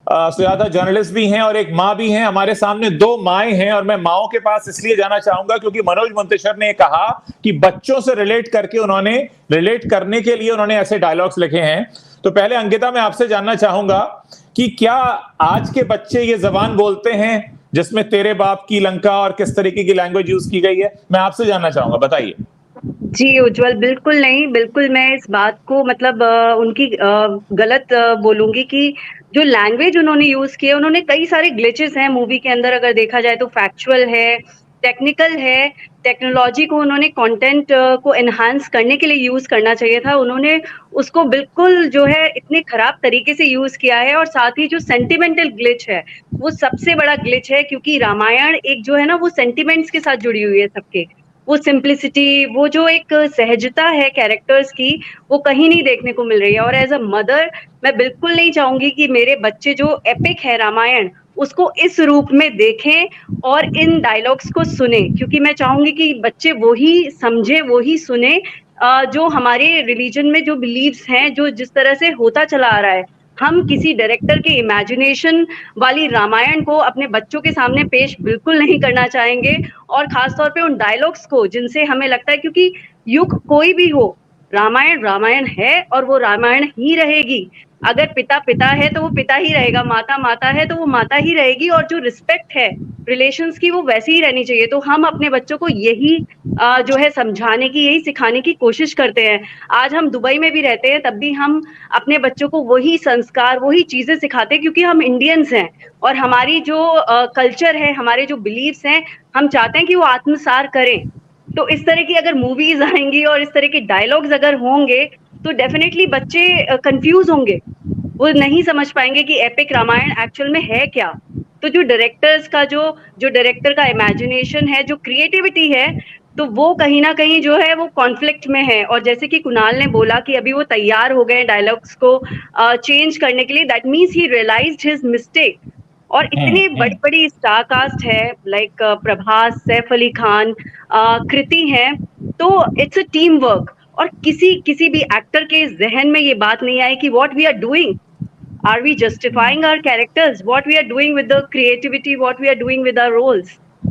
Sujata journalist भी हैं और एक माँ भी हैं। हमारे सामने दो माएं हैं और मैं माओं के पास इसलिए जाना चाहूंगा क्योंकि मनोज मुंतशिर ने कहा कि बच्चों से रिलेट करने के लिए उन्होंने ऐसे डायलॉग्स लिखे हैं। तो पहले अंकिता, मैं आपसे जानना चाहूंगा कि क्या आज के बच्चे ये जबान बोलते हैं जिसमें तेरे बाप की लंका और किस तरीके की लैंग्वेज यूज की गई है? मैं आपसे जानना चाहूंगा, बताइए। जी उज्जवल, बिल्कुल नहीं, बिल्कुल मैं इस बात को मतलब उनकी गलत बोलूंगी कि जो लैंग्वेज उन्होंने यूज की है, उन्होंने कई सारे ग्लिचेस हैं मूवी के अंदर, अगर देखा जाए तो फैक्चुअल है, टेक्निकल है। टेक्नोलॉजी को उन्होंने कंटेंट को एनहांस करने के लिए यूज करना चाहिए था, उन्होंने उसको बिल्कुल जो है इतने खराब तरीके से यूज किया है। और साथ ही जो सेंटिमेंटल ग्लिच है वो सबसे बड़ा ग्लिच है, क्योंकि रामायण एक जो है ना वो सेंटिमेंट्स के साथ जुड़ी हुई है सबके। वो सिंप्लिसिटी, वो जो एक सहजता है कैरेक्टर्स की, वो कहीं नहीं देखने को मिल रही है। और एज अ मदर मैं बिल्कुल नहीं चाहूंगी कि मेरे बच्चे जो एपिक है रामायण उसको इस रूप में देखें और इन डायलॉग्स को सुने, क्योंकि मैं चाहूंगी कि बच्चे वो ही समझे, वो ही सुने जो हमारे रिलीजन में जो बिलीव्स हैं, जो जिस तरह से होता चला आ रहा है। हम किसी डायरेक्टर के इमेजिनेशन वाली रामायण को अपने बच्चों के सामने पेश बिल्कुल नहीं करना चाहेंगे, और खासतौर पे उन डायलॉग्स को जिनसे हमें लगता है, क्योंकि युग कोई भी हो, रामायण रामायण है और वो रामायण ही रहेगी। अगर पिता पिता है तो वो पिता ही रहेगा, माता माता है तो वो माता ही रहेगी, और जो रिस्पेक्ट है रिलेशंस की वो वैसी ही रहनी चाहिए। तो हम अपने बच्चों को यही जो है समझाने की, यही सिखाने की कोशिश करते हैं। आज हम दुबई में भी रहते हैं, तब भी हम अपने बच्चों को वही संस्कार, वही चीजें सिखाते हैं, क्योंकि हम इंडियंस हैं और हमारी जो कल्चर है, हमारे जो बिलीव्स हैं, हम चाहते हैं कि वो आत्मसार करें। तो इस तरह की अगर मूवीज आएंगी और इस तरह के डायलॉग्स अगर होंगे तो डेफिनेटली बच्चे कंफ्यूज होंगे, वो नहीं समझ पाएंगे कि एपिक रामायण एक्चुअल में है क्या। तो जो डायरेक्टर्स का जो डायरेक्टर का इमेजिनेशन है, जो क्रिएटिविटी है, तो वो कहीं ना कहीं जो है वो कॉन्फ्लिक्ट में है। और जैसे कि कुणाल ने बोला कि अभी वो तैयार हो गए डायलॉग्स को चेंज करने के लिए, that means he realised his mistake. और इतनी बड़ी बड़ी स्टार कास्ट है, लाइक प्रभास, सैफ अली खान, कृति है, तो इट्स अ टीम वर्क। और किसी भी एक्टर के जहन में ये बात नहीं आई कि what we are doing, are we justifying our characters, what we are doing with the creativity, what we are doing with our roles.